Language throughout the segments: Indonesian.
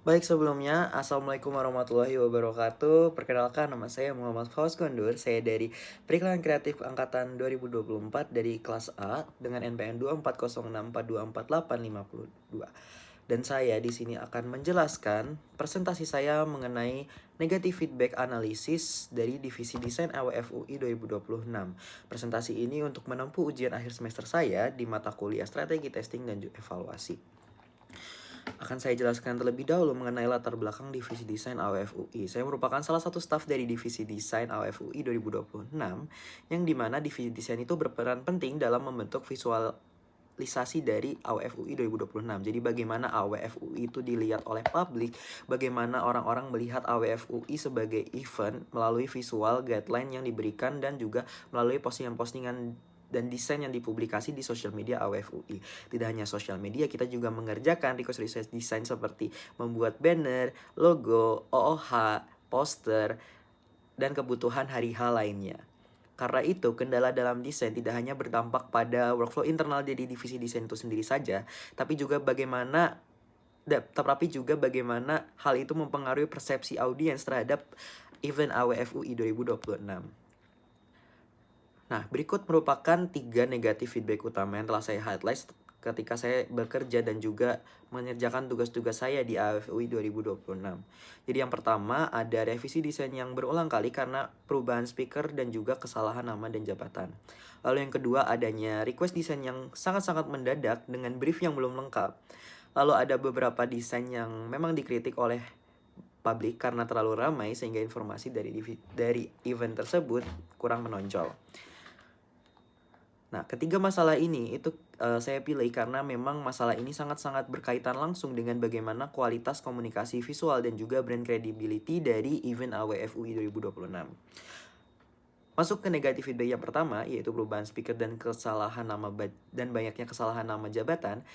Baik sebelumnya, Assalamualaikum warahmatullahi wabarakatuh. Perkenalkan nama saya Muhammad Fauz Gondur. Saya dari Periklan Kreatif Angkatan 2024 dari kelas A dengan NPM 24064244852. Dan saya di sini akan menjelaskan presentasi saya mengenai negatif feedback analisis dari Divisi Desain AWFUI 2026. Presentasi ini untuk menempuh ujian akhir semester saya di mata kuliah Strategi Testing dan Evaluasi. Akan saya jelaskan terlebih dahulu mengenai latar belakang Divisi Desain AWFUI. Saya merupakan salah satu staf dari Divisi Desain AWFUI 2026, yang dimana Divisi Desain itu berperan penting dalam membentuk visualisasi dari AWFUI 2026. Jadi bagaimana AWFUI itu dilihat oleh publik, bagaimana orang-orang melihat AWFUI sebagai event melalui visual guideline yang diberikan dan juga melalui postingan-postingan dan desain yang dipublikasi di sosial media AWFUI. Tidak hanya sosial media, kita juga mengerjakan request desain seperti membuat banner, logo, OOH, poster, dan kebutuhan hari H lainnya. Karena itu, kendala dalam desain tidak hanya berdampak pada workflow internal dari divisi desain itu sendiri saja, tapi juga bagaimana hal itu mempengaruhi persepsi audiens terhadap event AWFUI 2026. Nah, berikut merupakan 3 negatif feedback utama yang telah saya highlight ketika saya bekerja dan juga mengerjakan tugas-tugas saya di AFUI 2026. Jadi yang pertama ada revisi desain yang berulang kali karena perubahan speaker dan juga kesalahan nama dan jabatan. Lalu yang kedua adanya request desain yang sangat-sangat mendadak dengan brief yang belum lengkap. Lalu ada beberapa desain yang memang dikritik oleh publik karena terlalu ramai sehingga informasi dari event tersebut kurang menonjol. Nah, ketiga masalah ini itu saya pilih karena memang masalah ini sangat-sangat berkaitan langsung dengan bagaimana kualitas komunikasi visual dan juga brand credibility dari event AWFUI 2026. Masuk ke negatif feedback yang pertama, yaitu perubahan speaker dan banyaknya kesalahan nama jabatan.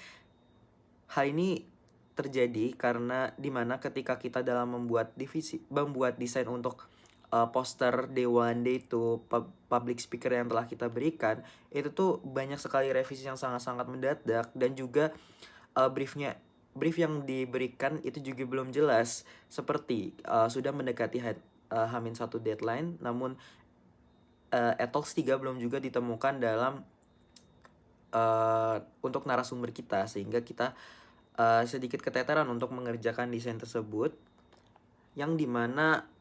Hal ini terjadi karena dimana ketika kita dalam membuat desain untuk poster Day1 Day2 public speaker yang telah kita berikan, itu tuh banyak sekali revisi yang sangat-sangat mendadak dan juga brief yang diberikan itu juga belum jelas, seperti sudah mendekati H-1 deadline, namun Etox 3 belum juga ditemukan dalam untuk narasumber kita, sehingga kita sedikit keteteran untuk mengerjakan desain tersebut, yang dimana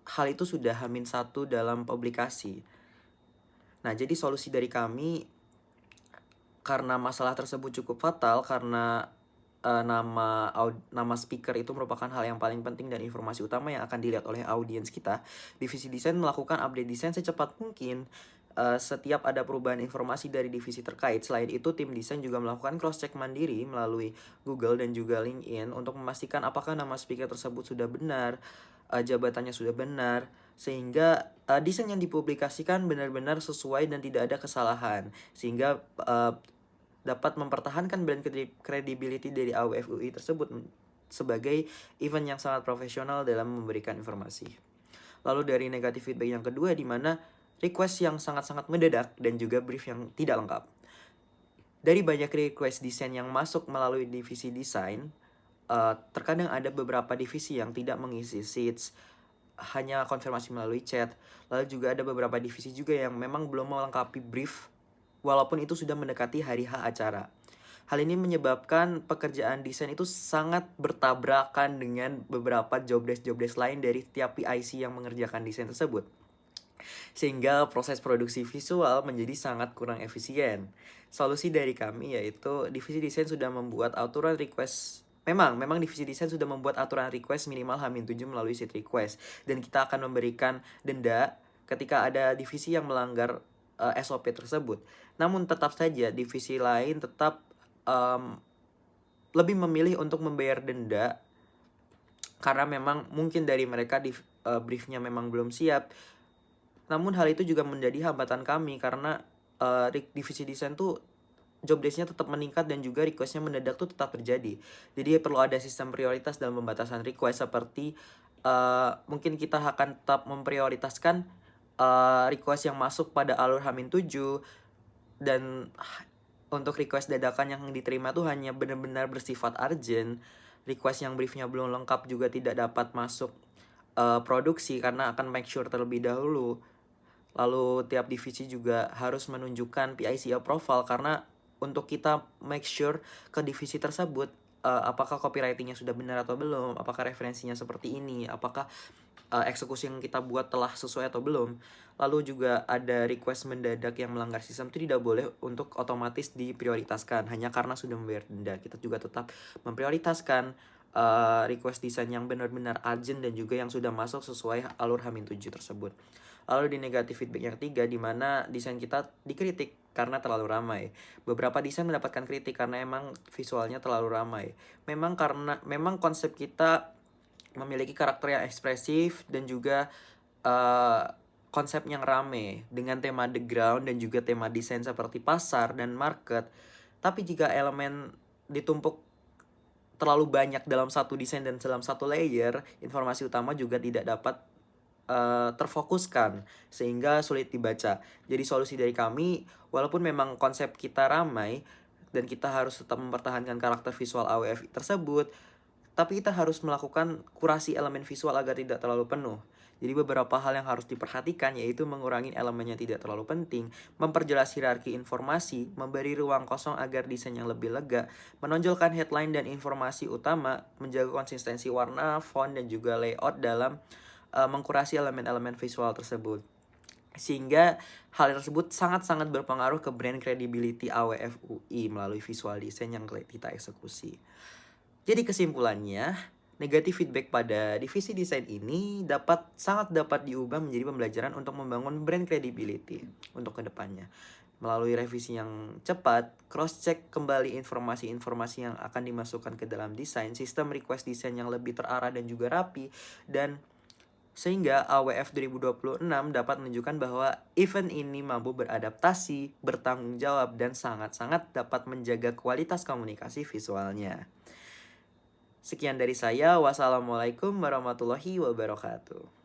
hal itu sudah H-1 dalam publikasi. Nah, jadi solusi dari kami, karena masalah tersebut cukup fatal, karena nama speaker itu merupakan hal yang paling penting dan informasi utama yang akan dilihat oleh audiens kita. Divisi desain melakukan update desain secepat mungkin setiap ada perubahan informasi dari divisi terkait. Selain itu, tim desain juga melakukan cross-check mandiri melalui Google dan juga LinkedIn untuk memastikan apakah nama speaker tersebut sudah benar, jabatannya sudah benar, sehingga desain yang dipublikasikan benar-benar sesuai dan tidak ada kesalahan, sehingga dapat mempertahankan brand credibility dari AWFUI tersebut sebagai event yang sangat profesional dalam memberikan informasi. Lalu dari negatif feedback yang kedua, di mana request yang sangat-sangat mendadak dan juga brief yang tidak lengkap. Dari banyak request desain yang masuk melalui divisi desain, terkadang ada beberapa divisi yang tidak mengisi sheets, hanya konfirmasi melalui chat. Lalu juga ada beberapa divisi juga yang memang belum melengkapi brief walaupun itu sudah mendekati hari H acara. Hal ini menyebabkan pekerjaan desain itu sangat bertabrakan dengan beberapa job desk lain dari tiap PIC yang mengerjakan desain tersebut, sehingga proses produksi visual menjadi sangat kurang efisien. Solusi dari kami yaitu divisi desain sudah membuat aturan request. Memang divisi desain sudah membuat aturan request minimal H-7 melalui sheet request, dan kita akan memberikan denda ketika ada divisi yang melanggar SOP tersebut. Namun tetap saja divisi lain tetap lebih memilih untuk membayar denda karena memang mungkin dari mereka briefnya memang belum siap. Namun hal itu juga menjadi hambatan kami karena divisi desain tuh job desk-nya tetap meningkat dan juga request-nya mendadak tuh tetap terjadi. Jadi perlu ada sistem prioritas dalam pembatasan request, seperti mungkin kita akan tetap memprioritaskan request yang masuk pada alur H-7, dan untuk request dadakan yang diterima tuh hanya benar-benar bersifat urgent. request yang briefnya belum lengkap juga tidak dapat masuk produksi karena akan make sure terlebih dahulu. Lalu tiap divisi juga harus menunjukkan PIC approval karena untuk kita make sure ke divisi tersebut apakah copywritingnya sudah benar atau belum, apakah referensinya seperti ini, apakah eksekusi yang kita buat telah sesuai atau belum. Lalu juga ada request mendadak yang melanggar sistem itu tidak boleh untuk otomatis diprioritaskan hanya karena sudah membayar denda. Kita juga tetap memprioritaskan request desain yang benar-benar urgent dan juga yang sudah masuk sesuai alur H-7 tersebut. Lalu di negatif feedback yang ketiga, di mana desain kita dikritik karena terlalu ramai. Beberapa desain mendapatkan kritik karena emang visualnya terlalu ramai. Memang konsep kita memiliki karakter yang ekspresif dan juga konsep yang rame dengan tema the ground dan juga tema desain seperti pasar dan market. Tapi jika elemen ditumpuk terlalu banyak dalam satu desain dan dalam satu layer, informasi utama juga tidak dapat terfokuskan sehingga sulit dibaca. Jadi solusi dari kami, walaupun memang konsep kita ramai dan kita harus tetap mempertahankan karakter visual AWF tersebut, tapi kita harus melakukan kurasi elemen visual agar tidak terlalu penuh. Jadi beberapa hal yang harus diperhatikan yaitu mengurangi elemen yang tidak terlalu penting, memperjelas hierarki informasi, memberi ruang kosong agar desain yang lebih lega, menonjolkan headline dan informasi utama, menjaga konsistensi warna, font, dan juga layout dalam mengkurasi elemen-elemen visual tersebut. Sehingga hal tersebut sangat-sangat berpengaruh ke brand credibility AWF UI melalui visual design yang kita eksekusi. Jadi kesimpulannya, negatif feedback pada divisi desain ini sangat dapat diubah menjadi pembelajaran untuk membangun brand credibility untuk kedepannya. Melalui revisi yang cepat, cross-check kembali informasi-informasi yang akan dimasukkan ke dalam desain, sistem request desain yang lebih terarah dan juga rapi, dan sehingga AWF 2026 dapat menunjukkan bahwa event ini mampu beradaptasi, bertanggung jawab, dan sangat-sangat dapat menjaga kualitas komunikasi visualnya. Sekian dari saya. Wassalamualaikum warahmatullahi wabarakatuh.